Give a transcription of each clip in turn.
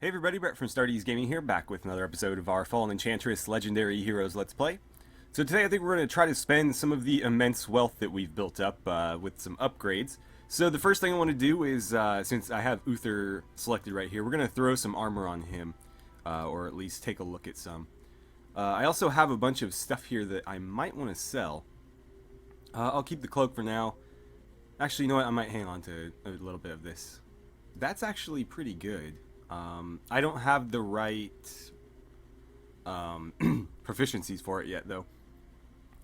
Hey everybody, Brett from AstartesGaming here, back with another episode of our Fallen Enchantress Legendary Heroes Let's Play. So today I think we're going to try to spend some of the immense wealth that we've built up with some upgrades. So the first thing I want to do is, since I have Uther selected right here, we're going to throw some armor on him, or at least take a look at some. I also have a bunch of stuff here that I might want to sell. I'll keep the cloak for now. Actually, you know what, I might hang on to a little bit of this. That's actually pretty good. I don't have the right proficiencies for it yet, though.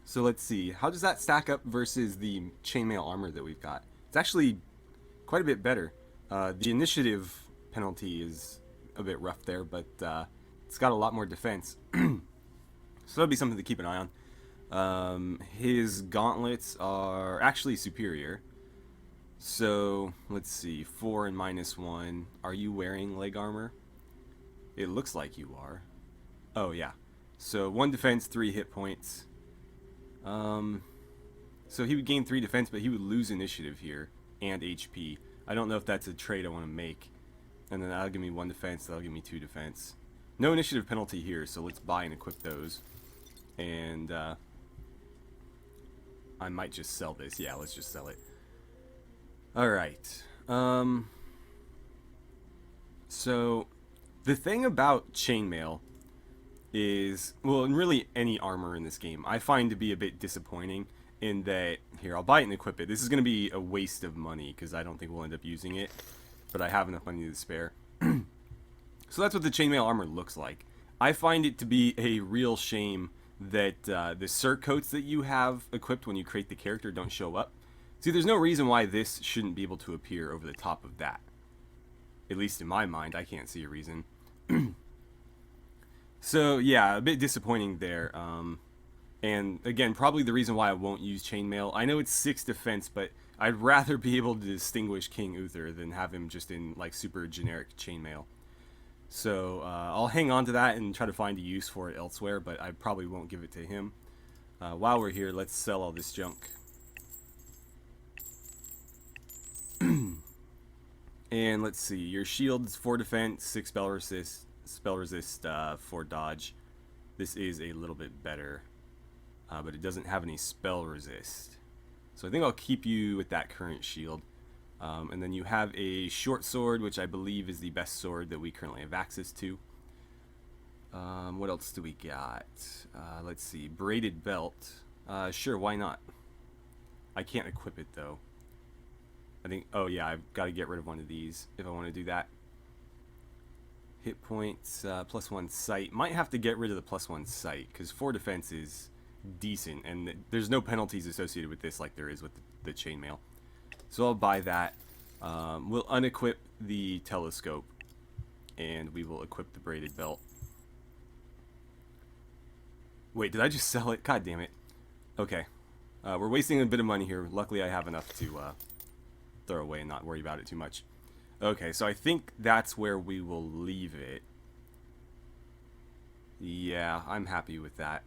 So let's see. How does that stack up versus the chainmail armor that we've got? It's actually quite a bit better. The initiative penalty is a bit rough there, but it's got a lot more defense. So that'll be something to keep an eye on. His gauntlets are actually superior. So, let's see, 4 and -1. Are you wearing leg armor? It looks like you are. Oh, yeah. So, 1 defense, 3 hit points. So he would gain 3 defense, but he would lose initiative here, and HP. I don't know if that's a trade I want to make. And then that'll give me 1 defense, that'll give me 2 defense. No initiative penalty here, so let's buy and equip those. And, I might just sell this. Yeah, let's just sell it. Alright, so the thing about chainmail is, well, and really any armor in this game, I find to be a bit disappointing in that, here, I'll buy it and equip it. This is going to be a waste of money because I don't think we'll end up using it, but I have enough money to spare. So that's what the chainmail armor looks like. I find it to be a real shame that the surcoats that you have equipped when you create the character don't show up. See, there's no reason why this shouldn't be able to appear over the top of that. At least in my mind, I can't see a reason. So, yeah, a bit disappointing there. And, again, probably the reason why I won't use chainmail. I know it's 6 defense, but I'd rather be able to distinguish King Uther than have him just in, like, super generic chainmail. So, I'll hang on to that and try to find a use for it elsewhere, but I probably won't give it to him. While we're here, let's sell all this junk. And let's see, your shield's 4 defense, 6 spell resist, 4 dodge. This is a little bit better, but it doesn't have any spell resist. So I think I'll keep you with that current shield. And then you have a short sword, which I believe is the best sword that we currently have access to. What else do we got? Let's see, braided belt. Sure, why not? I can't equip it though. I think, oh yeah, I've got to get rid of one of these if I want to do that. Hit points, +1 sight. Might have to get rid of the +1 sight, because 4 defense is decent, and there's no penalties associated with this like there is with the chainmail. So I'll buy that. We'll unequip the telescope, and we will equip the braided belt. Wait, did I just sell it? God damn it. Okay. We're wasting a bit of money here. Luckily I have enough to throw away and not worry about it too much. Okay, so I think that's where we will leave it. Yeah, I'm happy with that.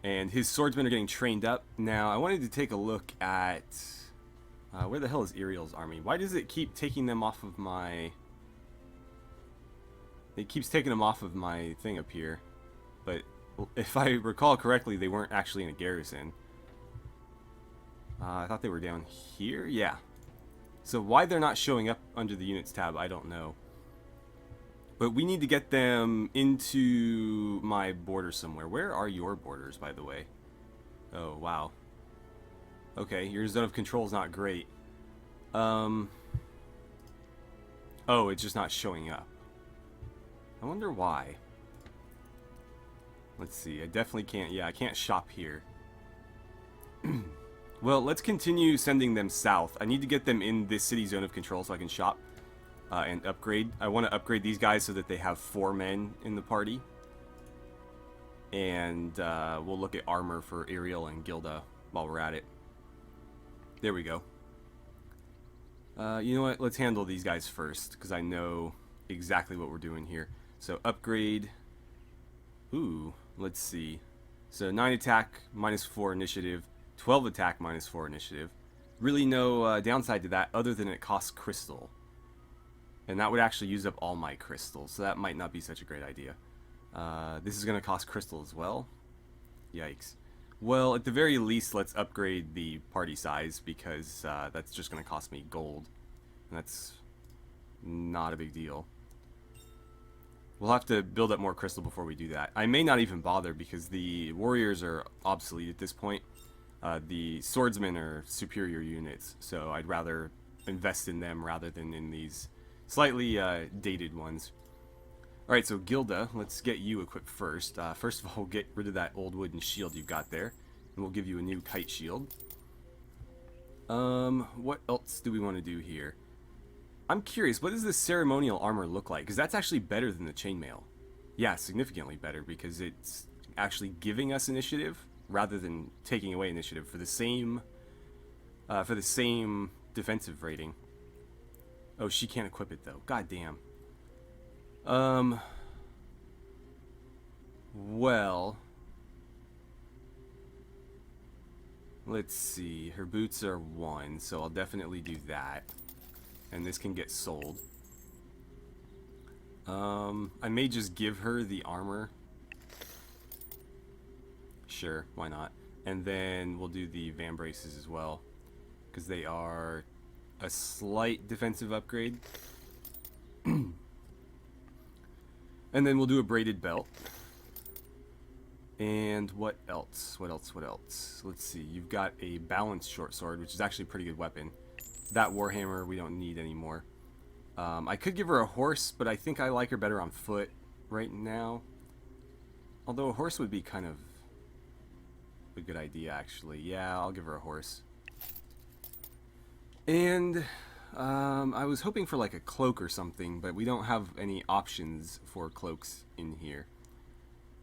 And his swordsmen are getting trained up. Now, I wanted to take a look at... where the hell is Ariels Army? Why does it keep taking them off of my... It keeps taking them off of my thing up here. But if I recall correctly, they weren't actually in a garrison. I thought they were down here? Yeah. So why they're not showing up under the units tab, I don't know. But we need to get them into my border somewhere. Where are your borders, by the way? Oh, wow. Okay, your zone of control is not great. Oh, it's just not showing up. I wonder why. Let's see, I definitely can't, yeah, I can't shop here. Well, let's continue sending them south. I need to get them in this city zone of control so I can shop and upgrade. I want to upgrade these guys so that they have 4 men in the party. And we'll look at armor for Ariel and Gilda while we're at it. There we go. You know what? Let's handle these guys first because I know exactly what we're doing here. So upgrade. Ooh, let's see. So 9 attack, -4 initiative. 12 attack, -4 initiative. Really no downside to that other than it costs crystal. And that would actually use up all my crystals, so that might not be such a great idea. This is going to cost crystal as well. Yikes. Well, at the very least, let's upgrade the party size, because that's just going to cost me gold. And that's not a big deal. We'll have to build up more crystal before we do that. I may not even bother, because the warriors are obsolete at this point. The swordsmen are superior units, so I'd rather invest in them rather than in these slightly dated ones. Alright, so Gilda, let's get you equipped first. First of all, we'll get rid of that old wooden shield you've got there, and we'll give you a new kite shield. What else do we want to do here? I'm curious, what does this ceremonial armor look like? Because that's actually better than the chainmail. Yeah, significantly better, because it's actually giving us initiative rather than taking away initiative for the same defensive rating. Oh, she can't equip it though. God damn. Well, let's see. Her boots are 1, so I'll definitely do that. And this can get sold. I may just give her the armor. Sure, why not? And then we'll do the van braces as well, because they are a slight defensive upgrade. And then we'll do a braided belt. And what else? What else? Let's see. You've got a balanced short sword, which is actually a pretty good weapon. That warhammer we don't need anymore. I could give her a horse, but I think I like her better on foot right now. Although a horse would be kind of a good idea, actually. Yeah, I'll give her a horse. And I was hoping for like a cloak or something, but we don't have any options for cloaks in here.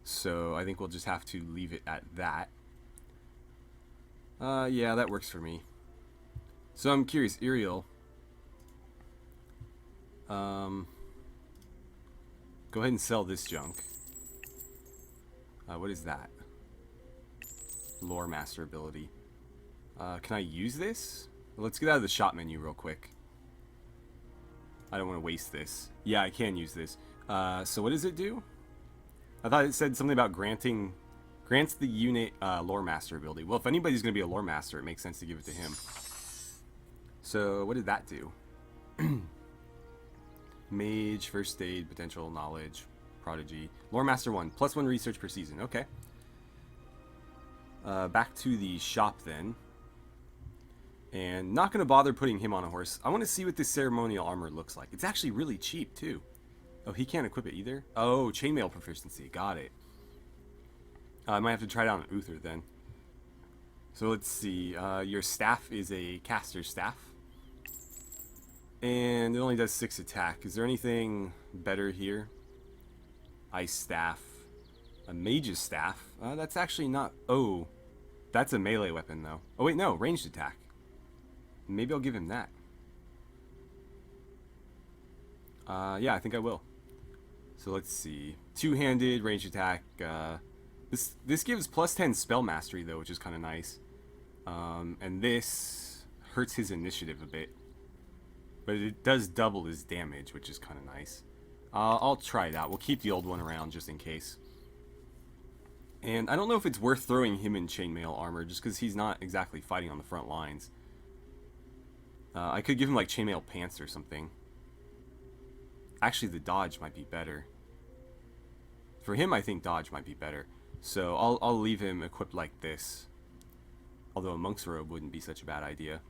So I think we'll just have to leave it at that. Yeah, that works for me. So I'm curious, Ariel. Go ahead and sell this junk. What is that? Lore Master ability. Can I use this? Let's get out of the shop menu real quick. I don't want to waste this. Yeah, I can use this. So what does it do? I thought it said something about grants the unit Lore Master ability. Well, if anybody's going to be a Lore Master, it makes sense to give it to him. So what did that do? Mage, First Aid, Potential, Knowledge, Prodigy. Lore Master 1, +1 research per season. Okay. Back to the shop then. And not going to bother putting him on a horse. I want to see what this ceremonial armor looks like. It's actually really cheap, too. Oh, he can't equip it either? Oh, chainmail proficiency. Got it. I might have to try it out on Uther then. So let's see. Your staff is a caster's staff. And it only does 6 attack. Is there anything better here? Ice staff. A mage's staff. That's actually not... Oh, that's a melee weapon, though. Oh, wait, no. Ranged attack. Maybe I'll give him that. Yeah, I think I will. So let's see. Two-handed, ranged attack. This gives +10 spell mastery, though, which is kind of nice. And this hurts his initiative a bit. But it does double his damage, which is kind of nice. I'll try it out. We'll keep the old one around just in case. And I don't know if it's worth throwing him in chainmail armor, just because he's not exactly fighting on the front lines. I could give him like chainmail pants or something. Actually, the dodge might be better. For him, I think dodge might be better. So I'll leave him equipped like this. Although a monk's robe wouldn't be such a bad idea.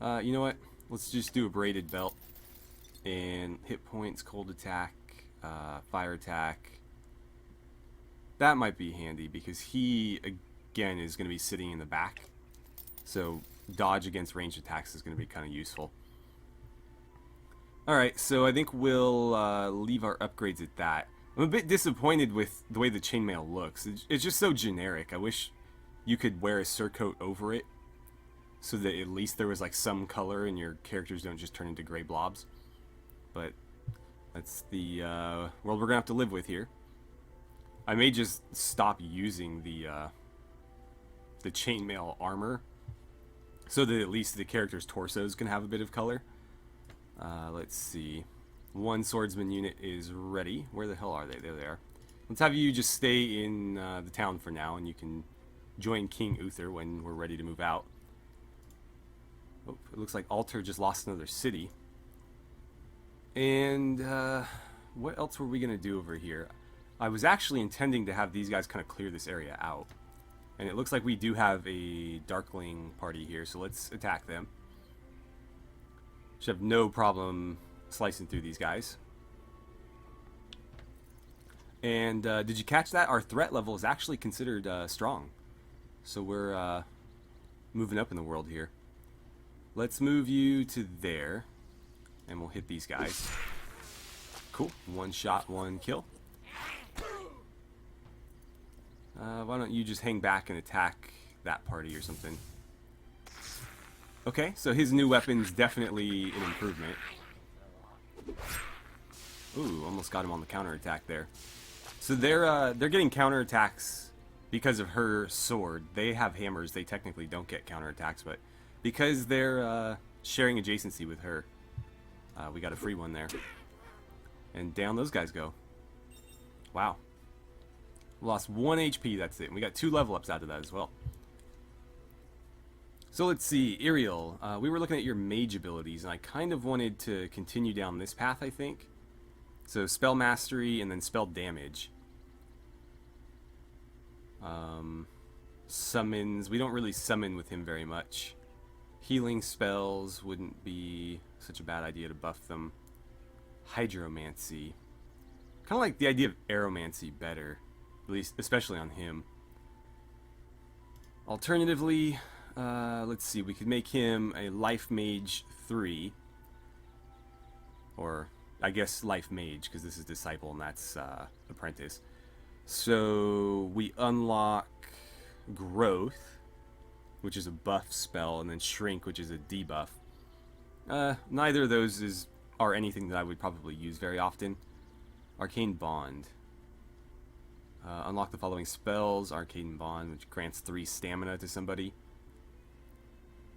You know what? Let's just do a braided belt. And hit points, cold attack, fire attack. That might be handy because he, again, is going to be sitting in the back. So dodge against ranged attacks is going to be kind of useful. Alright, so I think we'll leave our upgrades at that. I'm a bit disappointed with the way the chainmail looks. It's just so generic. I wish you could wear a surcoat over it so that at least there was like some color and your characters don't just turn into gray blobs. But that's the world we're going to have to live with here. I may just stop using the chainmail armor so that at least the characters' torsos can have a bit of color. Let's see. One swordsman unit is ready. Where the hell are they? There they are. Let's have you just stay in the town for now, and you can join King Uther when we're ready to move out. Oh, it looks like Alter just lost another city. And what else were we going to do over here? I was actually intending to have these guys kind of clear this area out. And it looks like we do have a Darkling party here, so let's attack them. Should have no problem slicing through these guys. And did you catch that? Our threat level is actually considered strong. So we're moving up in the world here. Let's move you to there. And we'll hit these guys. Cool. One shot, one kill. Why don't you just hang back and attack that party or something? Okay, so his new weapon's definitely an improvement. Ooh, almost got him on the counterattack there. So they're getting counterattacks because of her sword. They have hammers. They technically don't get counterattacks, but because they're sharing adjacency with her, we got a free one there. And down those guys go. Wow. Lost 1 HP, that's it. And we got 2 level ups out of that as well. So let's see, Ariel, we were looking at your mage abilities, and I kind of wanted to continue down this path, I think. So spell mastery and then spell damage. Summons, we don't really summon with him very much. Healing spells wouldn't be such a bad idea to buff them. Hydromancy. Kind of like the idea of aeromancy better, at least, especially on him. Alternatively, let's see, we could make him a Life Mage 3. Or, I guess Life Mage, because this is Disciple and that's Apprentice. So, we unlock Growth, which is a buff spell, and then Shrink, which is a debuff. Neither of those are anything that I would probably use very often. Arcane Bond. Unlock the following spells. Arcane Bond, which grants 3 stamina to somebody.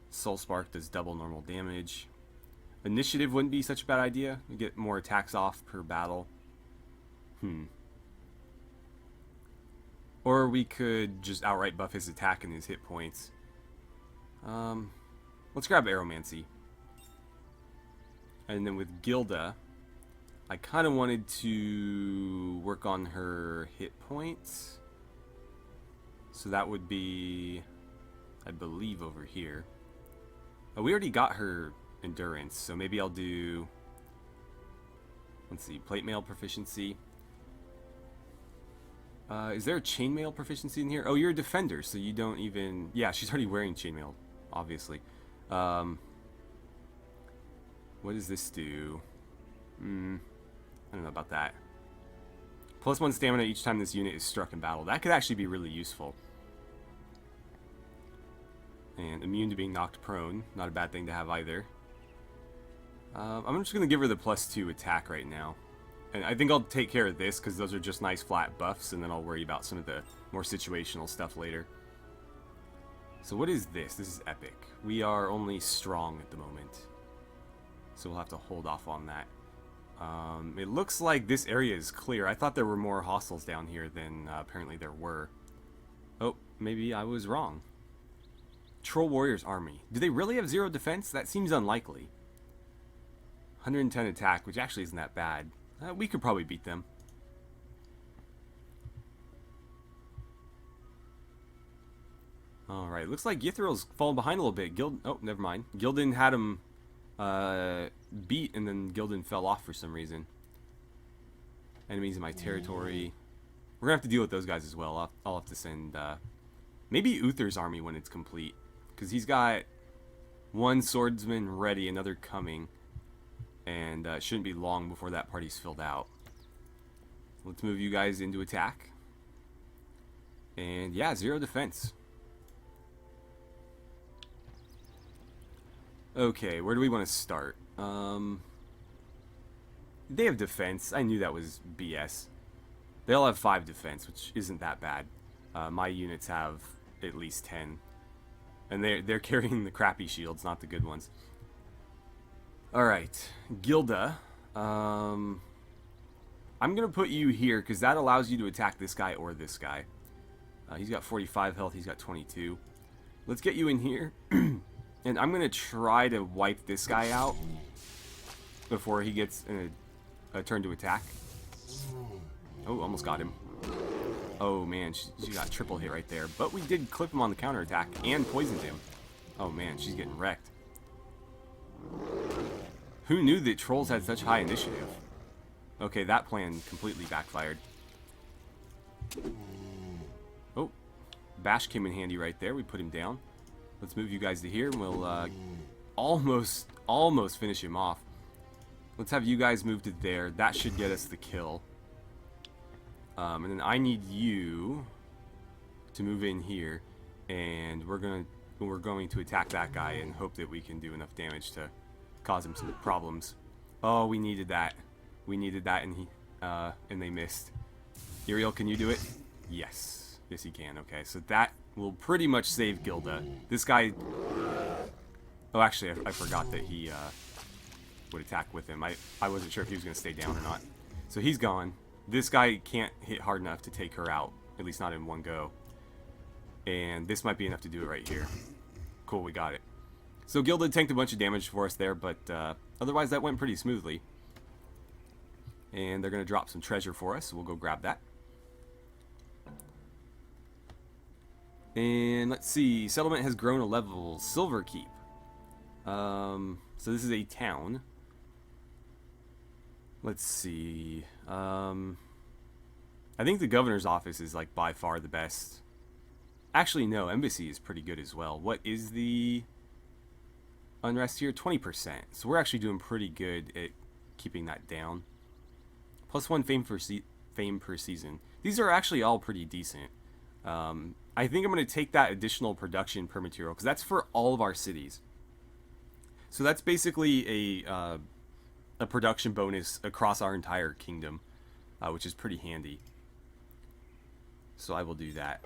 Soul Spark does double normal damage. Initiative wouldn't be such a bad idea. You get more attacks off per battle. Or we could just outright buff his attack and his hit points. Let's grab Aeromancy. And then with Gilda, I kind of wanted to work on her hit points. So that would be, I believe, over here. Oh, we already got her endurance, so maybe I'll do, let's see, plate mail proficiency. Is there a chainmail proficiency in here? Oh, you're a defender, so you don't even, yeah, she's already wearing chainmail, obviously. What does this do? I don't know about that. +1 stamina each time this unit is struck in battle. That could actually be really useful. And immune to being knocked prone. Not a bad thing to have either. I'm just going to give her the +2 attack right now. And I think I'll take care of this because those are just nice flat buffs, and then I'll worry about some of the more situational stuff later. So what is this? This is epic. We are only strong at the moment. So we'll have to hold off on that. It looks like this area is clear. I thought there were more hostiles down here than apparently there were. Oh, maybe I was wrong. Troll Warriors Army. Do they really have 0 defense? That seems unlikely. 110 attack, which actually isn't that bad. We could probably beat them. Alright, looks like Yithril's fallen behind a little bit. Oh, never mind. Gilden had him beat, and then Gilden fell off for some reason. Enemies in my territory. We're going to have to deal with those guys as well. I'll have to send maybe Uther's army when it's complete. Because he's got 1 swordsman ready, another coming. And it shouldn't be long before that party's filled out. Let's move you guys into attack. And yeah, 0 defense. Okay, where do we want to start? They have defense. I knew that was BS. They all have 5 defense, which isn't that bad. My units have at least 10. And they're carrying the crappy shields, not the good ones. Alright, Gilda. I'm going to put you here because that allows you to attack this guy or this guy. He's got 45 health, he's got 22. Let's get you in here. And I'm going to try to wipe this guy out before he gets a turn to attack. Oh, almost got him. Oh man, she got triple hit right there. But we did clip him on the counterattack and poisoned him. Oh man, she's getting wrecked. Who knew that trolls had such high initiative? Okay, that plan completely backfired. Oh, Bash came in handy right there. We put him down. Let's move you guys to here, and we'll almost finish him off. Let's have you guys move to there. That should get us the kill. And then I need you to move in here, and we're going to attack that guy and hope that we can do enough damage to cause him some problems. Oh, we needed that. We needed that, and they missed. Ariel, can you do it? Yes. Yes, he can. Okay, so that will pretty much save Gilda. This guy... Oh, actually, I forgot that he would attack with him. I wasn't sure if he was going to stay down or not. So he's gone. This guy can't hit hard enough to take her out, at least not in one go. And this might be enough to do it right here. Cool, we got it. So Gilden tanked a bunch of damage for us there, but otherwise that went pretty smoothly. And they're going to drop some treasure for us, so we'll go grab that. And let's see, settlement has grown a level. Silver Keep. So this is a town. Let's see. I think the governor's office is like by far the best. Actually, no, embassy is pretty good as well. What is the unrest here? 20%. So we're actually doing pretty good at keeping that down. +1 fame per season. These are actually all pretty decent. I think I'm going to take that additional production per material because that's for all of our cities. So that's basically a production bonus across our entire kingdom, which is pretty handy. So I will do that,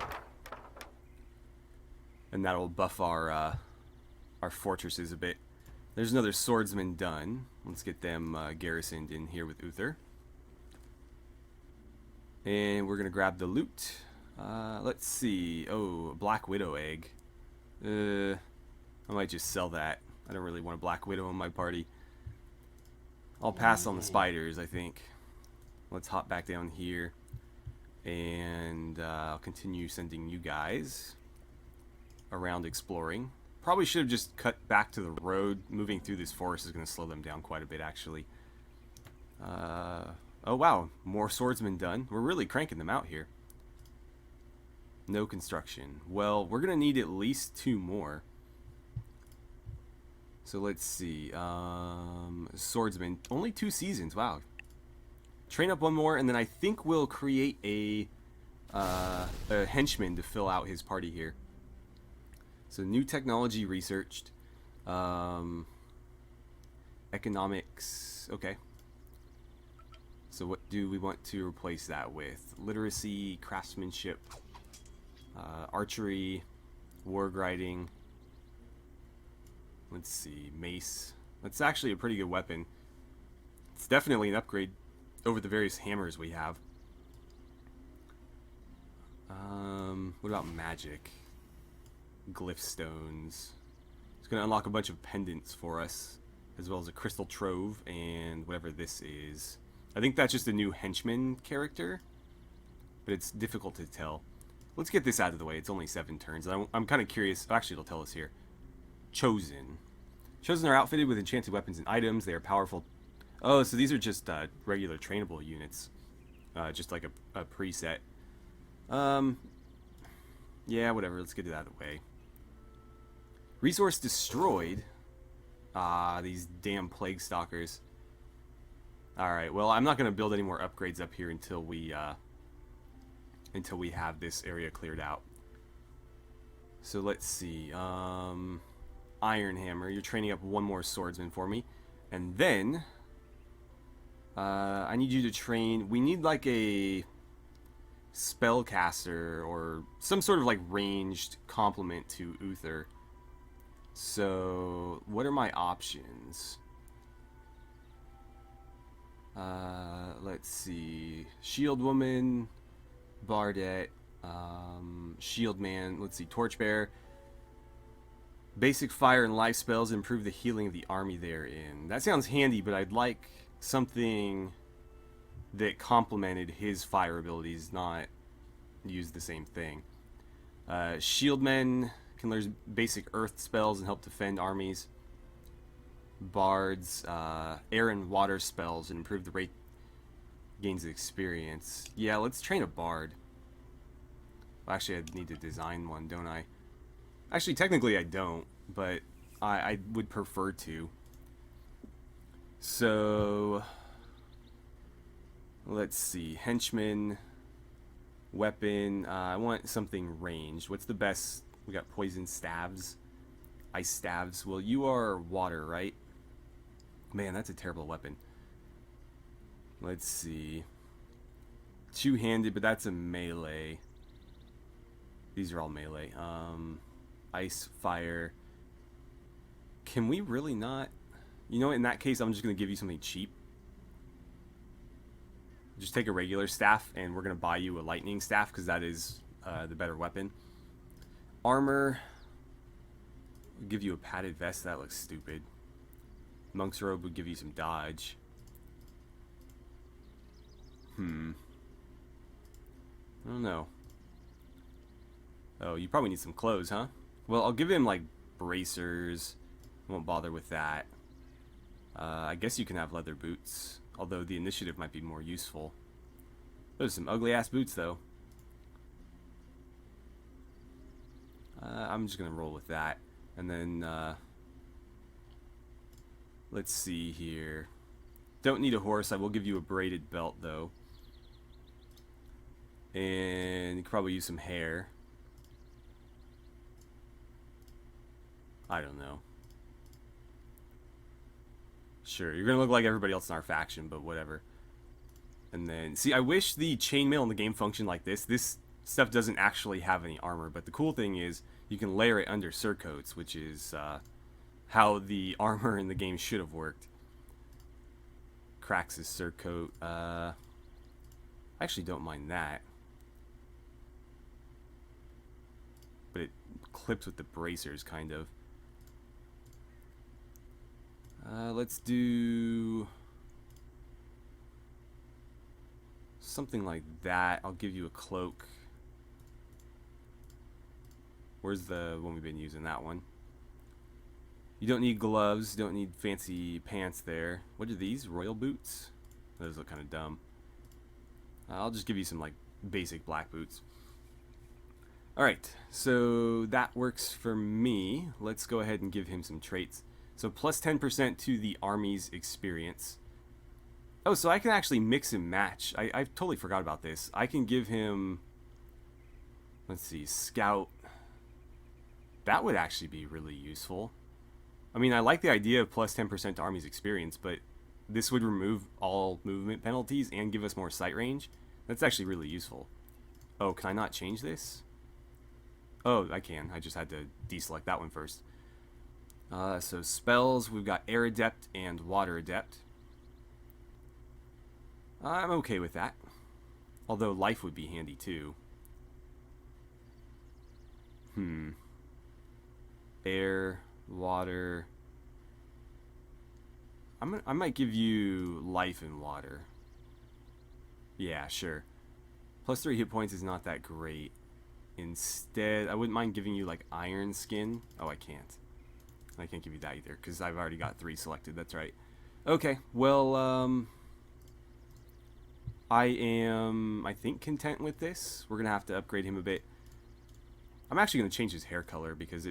and that will buff our fortresses a bit. There's another swordsman done. Let's get them garrisoned in here with Uther, and we're gonna grab the loot. Let's see. Oh, Black Widow egg. I might just sell that. I don't really want a Black Widow in my party. I'll pass on the spiders, I think. Let's hop back down here. And I'll continue sending you guys around exploring. Probably should have just cut back to the road. Moving through this forest is going to slow them down quite a bit, actually. Oh, wow. More swordsmen done. We're really cranking them out here. No construction. Well, we're going to need at least 2 more. So let's see. Swordsman. Only 2 seasons. Wow. Train up 1 more, and then I think we'll create a henchman to fill out his party here. So new technology researched. Economics. Okay. So what do we want to replace that with? Literacy, craftsmanship, archery, war grinding. Let's see, mace. That's actually a pretty good weapon. It's definitely an upgrade over the various hammers we have. What about magic? Glyph stones. It's going to unlock a bunch of pendants for us, as well as a crystal trove and whatever this is. I think that's just a new henchman character, but it's difficult to tell. Let's get this out of the way. It's only 7 turns. I'm kind of curious. Actually, it'll tell us here. Chosen. Chosen are outfitted with enchanted weapons and items. They are powerful. Oh, so these are just regular trainable units. Just like a preset. Yeah, whatever. Let's get it out of the way. Resource destroyed. These damn plague stalkers. Alright, well, I'm not going to build any more upgrades up here until we have this area cleared out. So let's see. Iron Hammer. You're training up 1 more swordsman for me. And then I need you to train. We need like a spellcaster or some sort of like ranged complement to Uther. So what are my options? Let's see. Shield Woman, Bardette, Shield Man. Let's see. Torchbearer. Basic fire and life spells improve the healing of the army they're in. That sounds handy, but I'd like something that complemented his fire abilities, not use the same thing. Shieldmen can learn basic earth spells and help defend armies. Bards, air and water spells and improve the rate gains of experience. Yeah, let's train a bard. Well, actually, I need to design one, don't I? Actually, technically I don't, but I would prefer to. So, let's see. Henchman, weapon. I want something ranged. What's the best? We got poison staves, ice staves. Well, you are water, right? Man, that's a terrible weapon. Let's see. Two-handed, but that's a melee. These are all melee. Ice, fire. Can we really not? You know, in that case, I'm just going to give you something cheap. Just take a regular staff, and we're going to buy you a lightning staff, because that is the better weapon. Armor. We'll give you a padded vest. That looks stupid. Monk's robe would give you some dodge. I don't know. Oh, you probably need some clothes, huh? Well, I'll give him, like, bracers. Won't bother with that. I guess you can have leather boots. Although the initiative might be more useful. Those are some ugly-ass boots, though. I'm just going to roll with that. And then, let's see here. Don't need a horse. I will give you a braided belt, though. And you could probably use some hair. I don't know. Sure, you're going to look like everybody else in our faction, but whatever. And then, see, I wish the chainmail in the game functioned like this. This stuff doesn't actually have any armor, but the cool thing is you can layer it under surcoats, which is how the armor in the game should have worked. Cracks his surcoat. I actually don't mind that. But it clips with the bracers, kind of. Let's do something like that. I'll give you a cloak. Where's the one we've been using? That one. You don't need gloves. You don't need fancy pants there. What are these? Royal boots? Those look kind of dumb. I'll just give you some, like, basic black boots. Alright, so that works for me. Let's go ahead and give him some traits. So plus 10% to the army's experience. Oh, so I can actually mix and match. I totally forgot about this. I can give him, let's see, scout. That would actually be really useful. I mean, I like the idea of plus 10% to army's experience, but this would remove all movement penalties and give us more sight range. That's actually really useful. Oh, can I not change this? Oh, I can. I just had to deselect that one first. So spells, we've got Air Adept and Water Adept. I'm okay with that. Although life would be handy too. Air, water. I might give you life and water. Yeah, sure. Plus 3 hit points is not that great. Instead, I wouldn't mind giving you like iron skin. Oh, I can't. I can't give you that either because I've already got 3 selected. That's right. Okay, well, I am, I think, content with this. We're going to have to upgrade him a bit. I'm actually going to change his hair color because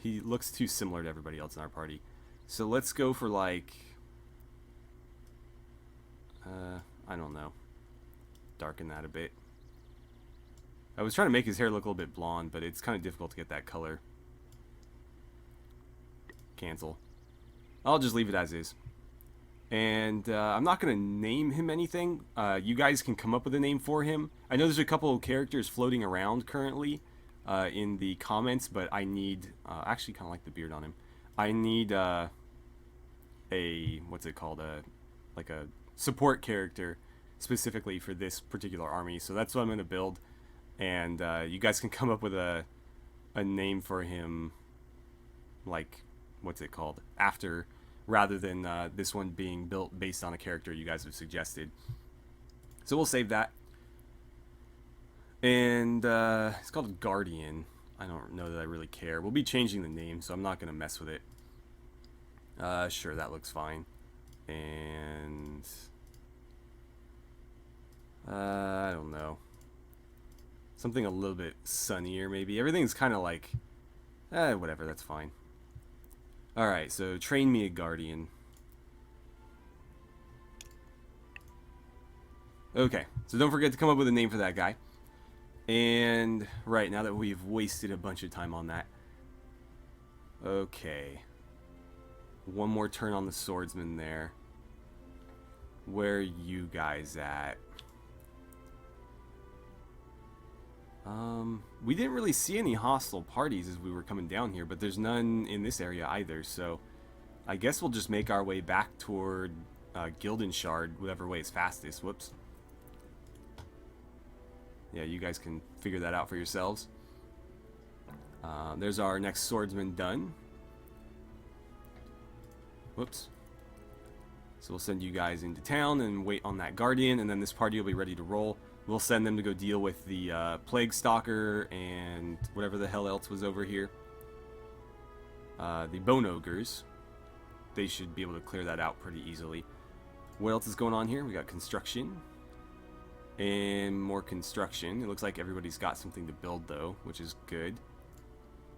he looks too similar to everybody else in our party. So let's go for like, I don't know, darken that a bit. I was trying to make his hair look a little bit blonde, but it's kind of difficult to get that color. Cancel. I'll just leave it as is. And I'm not going to name him anything. You guys can come up with a name for him. I know there's a couple of characters floating around currently in the comments, but I need... actually kind of like the beard on him. I need a... what's it called? Like a support character specifically for this particular army. So that's what I'm going to build. And you guys can come up with a name for him, like, what's it called, after, rather than this one being built based on a character you guys have suggested. So we'll save that. And it's called Guardian. I don't know that I really care. We'll be changing the name, so I'm not going to mess with it. Sure, that looks fine. And I don't know. Something a little bit sunnier, maybe. Everything's kind of like, whatever, that's fine. Alright, so train me a Guardian. Okay, so don't forget to come up with a name for that guy. And, right, now that we've wasted a bunch of time on that. Okay. One more turn on the swordsman there. Where are you guys at? We didn't really see any hostile parties as we were coming down here, but there's none in this area either, so I guess we'll just make our way back toward Gilden Shard, whatever way is fastest. Whoops. Yeah, you guys can figure that out for yourselves. There's our next swordsman done. Whoops. So we'll send you guys into town and wait on that Guardian, and then this party will be ready to roll. We'll send them to go deal with the Plague Stalker and whatever the hell else was over here. The Bone Ogres. They should be able to clear that out pretty easily. What else is going on here? We got construction. And more construction. It looks like everybody's got something to build, though, which is good.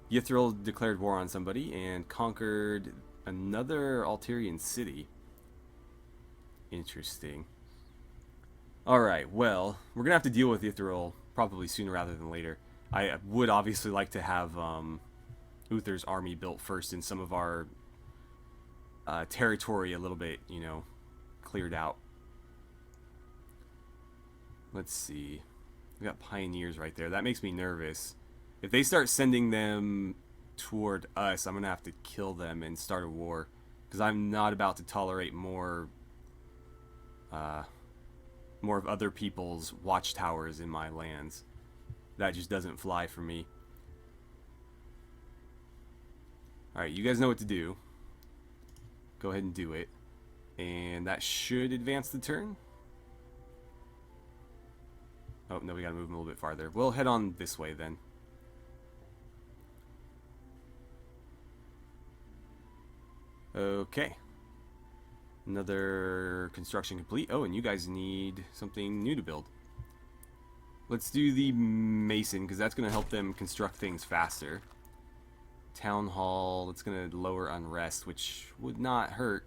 Yithril declared war on somebody and conquered another Altarian city. Interesting. Alright, well, we're going to have to deal with Yithril probably sooner rather than later. I would obviously like to have Uther's army built first and some of our territory a little bit, you know, cleared out. Let's see. We got pioneers right there. That makes me nervous. If they start sending them toward us, I'm going to have to kill them and start a war. Because I'm not about to tolerate more of other people's watchtowers in my lands. That just doesn't fly for me. Alright, you guys know what to do. Go ahead and do it. And that should advance the turn. Oh, no, we gotta move them a little bit farther. We'll head on this way then. Okay. Another construction complete. Oh, and you guys need something new to build. Let's do the Mason, because that's going to help them construct things faster. Town Hall, that's going to lower unrest, which would not hurt.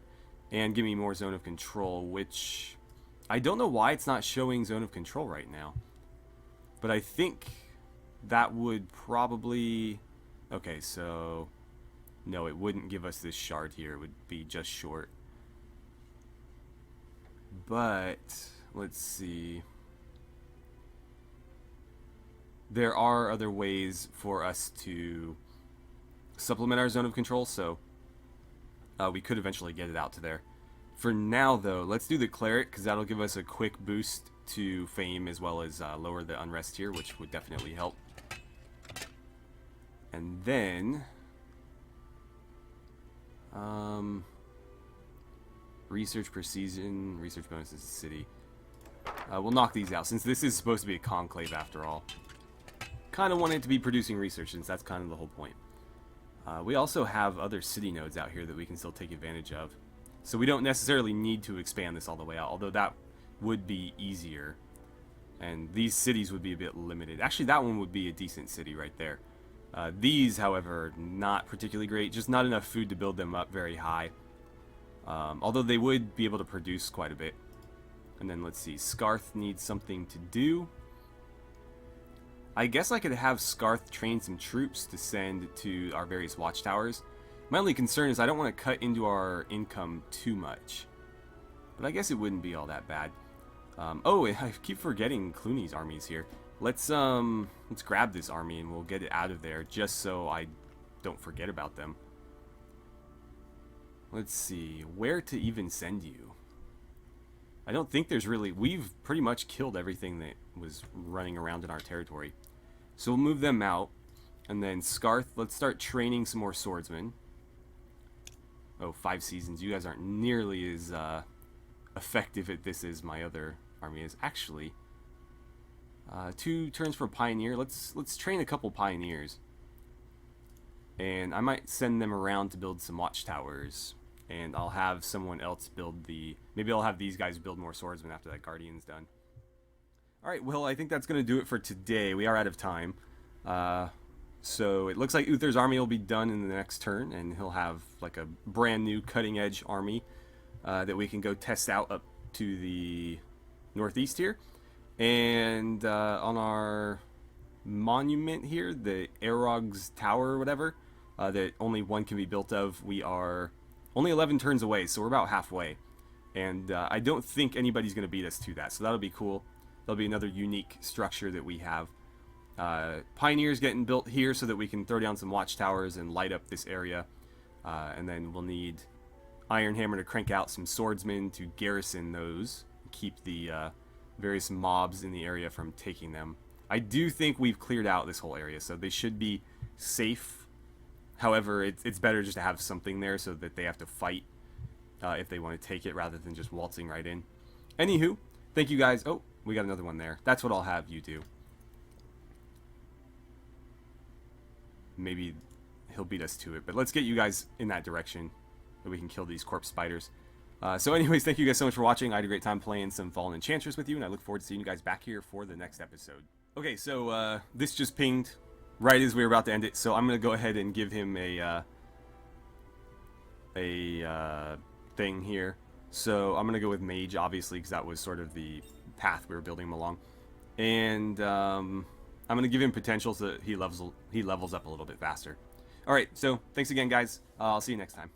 And give me more zone of control, which I don't know why it's not showing zone of control right now. But I think that would probably... Okay, so... No, it wouldn't give us this shard here. It would be just short. But, let's see. There are other ways for us to supplement our zone of control, so we could eventually get it out to there. For now, though, let's do the Cleric, because that'll give us a quick boost to fame as well as lower the unrest here, which would definitely help. And then... research per season, research bonuses to city. We'll knock these out, since this is supposed to be a conclave after all. Kind of want it to be producing research, since that's kind of the whole point. We also have other city nodes out here that we can still take advantage of. So we don't necessarily need to expand this all the way out, although that would be easier. And these cities would be a bit limited. Actually, that one would be a decent city right there. These, however, not particularly great. Just not enough food to build them up very high. Although they would be able to produce quite a bit. And then let's see. Scarth needs something to do. I guess I could have Scarth train some troops to send to our various watchtowers. My only concern is I don't want to cut into our income too much. But I guess it wouldn't be all that bad. Oh, I keep forgetting Clooney's army's here. Let's grab this army and we'll get it out of there just so I don't forget about them. Let's see, where to even send you? I don't think there's really... We've pretty much killed everything that was running around in our territory. So we'll move them out. And then Scarth, let's start training some more swordsmen. Oh, 5 seasons. You guys aren't nearly as effective at this as my other army is. Actually, 2 turns for Pioneer. Let's train a couple Pioneers. And I might send them around to build some watchtowers. And I'll have someone else build the... Maybe I'll have these guys build more swordsmen after that Guardian's done. Alright, well, I think that's going to do it for today. We are out of time. So it looks like Uther's army will be done in the next turn. And he'll have like a brand new cutting-edge army that we can go test out up to the northeast here. And on our monument here, the Arog's Tower or whatever, that only one can be built of, we are... only 11 turns away, so we're about halfway. And I don't think anybody's going to beat us to that, so that'll be cool. That'll be another unique structure that we have. Pioneers getting built here so that we can throw down some watchtowers and light up this area. And then we'll need Iron Hammer to crank out some swordsmen to garrison those. Keep the various mobs in the area from taking them. I do think we've cleared out this whole area, so they should be safe. However, it's better just to have something there so that they have to fight if they want to take it rather than just waltzing right in. Anywho, thank you guys. Oh, we got another one there. That's what I'll have you do. Maybe he'll beat us to it, but let's get you guys in that direction so we can kill these corpse spiders. So anyways, thank you guys so much for watching. I had a great time playing some Fallen Enchantress with you, and I look forward to seeing you guys back here for the next episode. Okay, so this just pinged right as we were about to end it, so I'm going to go ahead and give him a thing here. So I'm going to go with Mage, obviously, because that was sort of the path we were building him along. And I'm going to give him potential so that he levels up a little bit faster. Alright, so thanks again, guys. I'll see you next time.